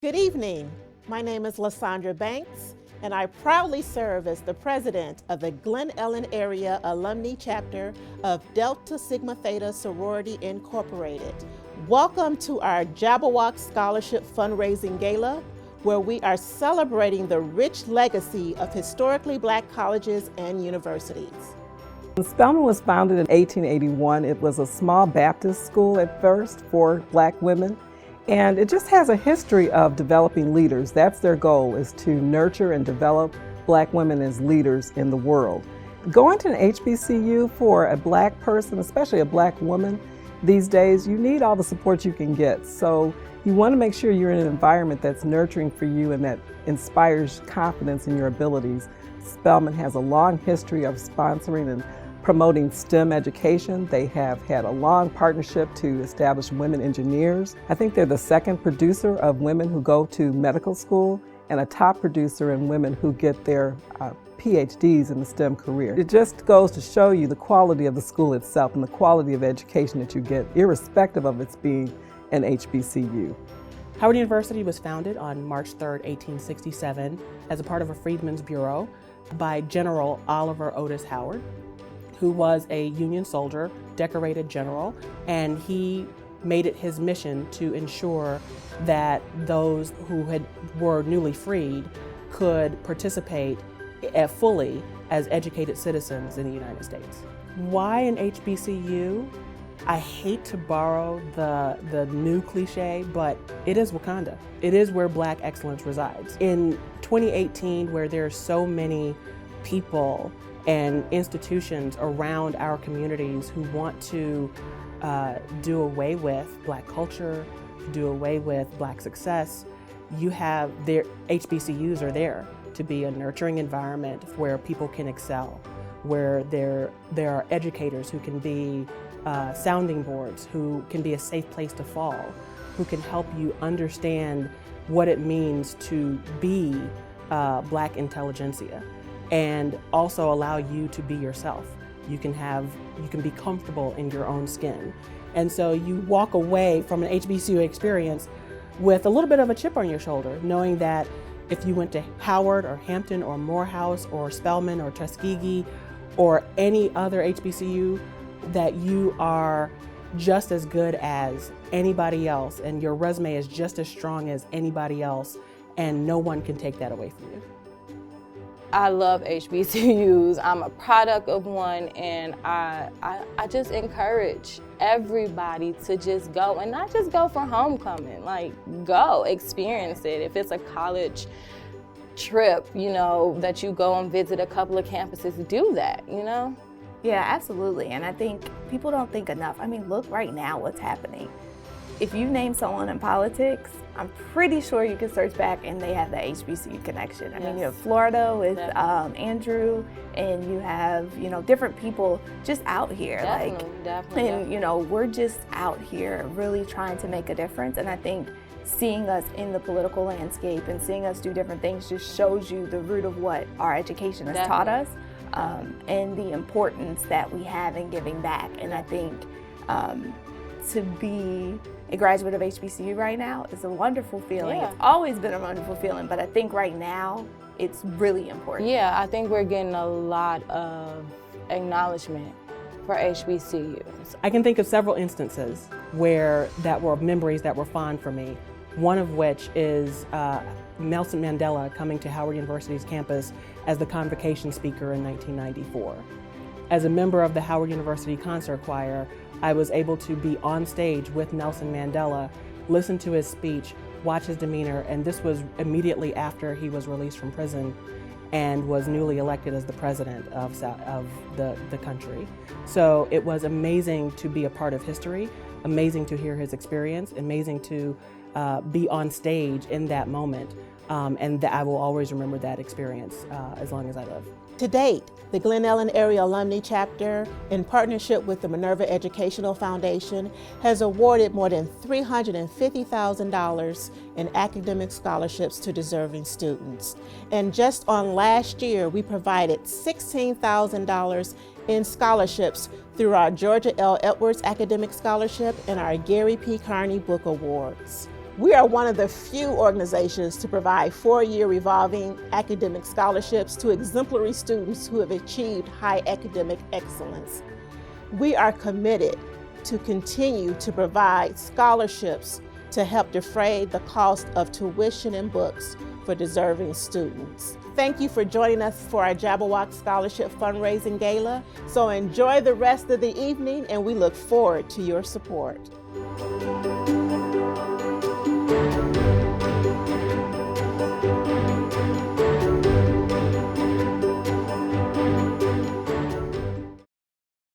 Good evening. My name is Lysandra Banks, and I proudly serve as the president of the Glen Ellen Area Alumni Chapter of Delta Sigma Theta Sorority Incorporated. Welcome to our Jabberwock Scholarship Fundraising Gala, where we are celebrating the rich legacy of historically Black colleges and universities. Spelman was founded in 1881. It was a small Baptist school at first for Black women. And it just has a history of developing leaders. That's their goal, is to nurture and develop Black women as leaders in the world. Going to an HBCU for a Black person, especially a Black woman, these days, you need all the support you can get. So you want to make sure you're in an environment that's nurturing for you and that inspires confidence in your abilities. Spelman has a long history of sponsoring and promoting STEM education. They have had a long partnership to establish women engineers. I think they're the second producer of women who go to medical school and a top producer in women who get their PhDs in the STEM career. It just goes to show you the quality of the school itself and the quality of education that you get, irrespective of its being an HBCU. Howard University was founded on March 3rd, 1867 as a part of a Freedmen's Bureau by General Oliver Otis Howard, who was a Union soldier, decorated general, and he made it his mission to ensure that those who were newly freed could participate fully as educated citizens in the United States. Why an HBCU? I hate to borrow the new cliche, but it is Wakanda. It is where Black excellence resides. In 2018, where there are so many people and institutions around our communities who want to do away with Black culture, do away with Black success, you have their HBCUs are there to be a nurturing environment where people can excel, where there are educators who can be sounding boards, who can be a safe place to fall, who can help you understand what it means to be Black intelligentsia, and also allow you to be yourself. You can be comfortable in your own skin. And so you walk away from an HBCU experience with a little bit of a chip on your shoulder, knowing that if you went to Howard or Hampton or Morehouse or Spelman or Tuskegee or any other HBCU, that you are just as good as anybody else and your resume is just as strong as anybody else, and no one can take that away from you. I love HBCUs. I'm a product of one, and I just encourage everybody to just go, and not just go for homecoming, like go experience it. If it's a college trip, that you go and visit a couple of campuses, do that, Yeah, absolutely. And I think people don't think enough. I mean, look right now what's happening. If you name someone in politics, I'm pretty sure you can search back and they have the HBCU connection. I mean, you have Florida with Andrew, and you have, different people just out here. Definitely. And, we're just out here really trying to make a difference. And I think seeing us in the political landscape and seeing us do different things just shows you the root of what our education has taught us, and the importance that we have in giving back. And I think to be a graduate of HBCU right now is a wonderful feeling. Yeah. It's always been a wonderful feeling, but I think right now it's really important. Yeah, I think we're getting a lot of acknowledgement for HBCUs. I can think of several instances where that were memories that were fond for me. One of which is Nelson Mandela coming to Howard University's campus as the convocation speaker in 1994. As a member of the Howard University Concert Choir, I was able to be on stage with Nelson Mandela, listen to his speech, watch his demeanor, and this was immediately after he was released from prison and was newly elected as the president of the country. So it was amazing to be a part of history, amazing to hear his experience, amazing to be on stage in that moment, and I will always remember that experience as long as I live. To date, the Glen Ellen Area Alumni Chapter, in partnership with the Minerva Educational Foundation, has awarded more than $350,000 in academic scholarships to deserving students. And just on last year, we provided $16,000 in scholarships through our Georgia L. Edwards Academic Scholarship and our Gary P. Carney Book Awards. We are one of the few organizations to provide 4-year revolving academic scholarships to exemplary students who have achieved high academic excellence. We are committed to continue to provide scholarships to help defray the cost of tuition and books for deserving students. Thank you for joining us for our Jabberwock Scholarship Fundraising Gala. So enjoy the rest of the evening, and we look forward to your support.